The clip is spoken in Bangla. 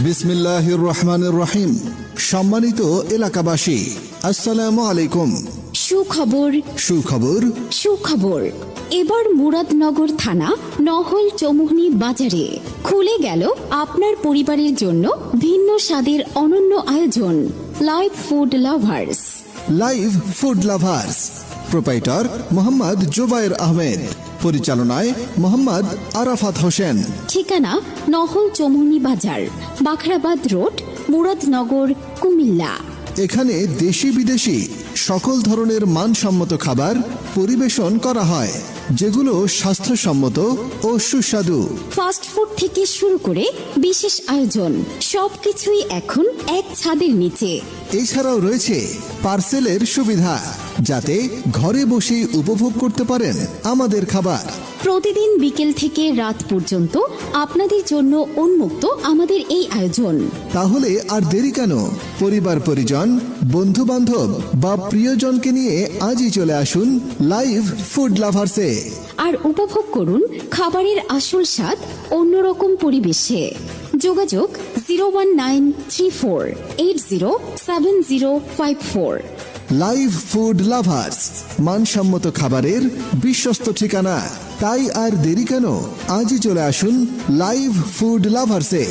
বিসমিল্লাহির রহমানির রহিম। সম্মানিত এলাকাবাসী, আসসালামু আলাইকুম। সুখবর সুখবর সুখবর এবার মুরাদনগর থানা নহল চৌমুহনী বাজারে খুলে গেল আপনার পরিবারের জন্য ভিন্ন স্বাদের অনন্য আয়োজন live food lovers. Live food lovers, proprietor Mohammad Zubair Ahmed, পরিচালনায় মোহাম্মদ আরাফাত হোসেন। ঠিকানা নহল চৌমুহনী বাজার, বাখরাবাদ রোড, মুরাদনগর, কুমিল্লা। এখানে দেশি বিদেশি সকল ধরনের মানসম্মত খাবার পরিবেশন করা হয়, যেগুলো স্বাস্থ্যসম্মত ও সুস্বাদু। ফাস্ট ফুড থেকে শুরু করে বিশেষ আয়োজন, সবকিছুই এখন এক ছাদের নিচে। এছাড়াও রয়েছে পার্সেলের সুবিধা, যাতে ঘরে বসে উপভোগ করতে পারেন আমাদের খাবার। প্রতিদিন বিকেল থেকে রাত পর্যন্ত আপনাদের জন্য উন্মুক্ত আমাদের এই আয়োজন। তাহলে আর দেরি কেন? পরিবার পরিজন, বন্ধু বান্ধব বা প্রিয়জনকে নিয়ে আজই চলে আসুন লাইভ ফুড লাভার্সে আর উপভোগ করুন খাবারের আসল স্বাদ অন্যরকম পরিবেশে। যোগাযোগ 01934807054। লাইভ ফুড লাভার্স, মানসম্মত খাবারের বিশ্বস্ত ঠিকানা। তাই আর দেরি কেন? আজই চলে আসুন লাইভ ফুড লাভার্সে।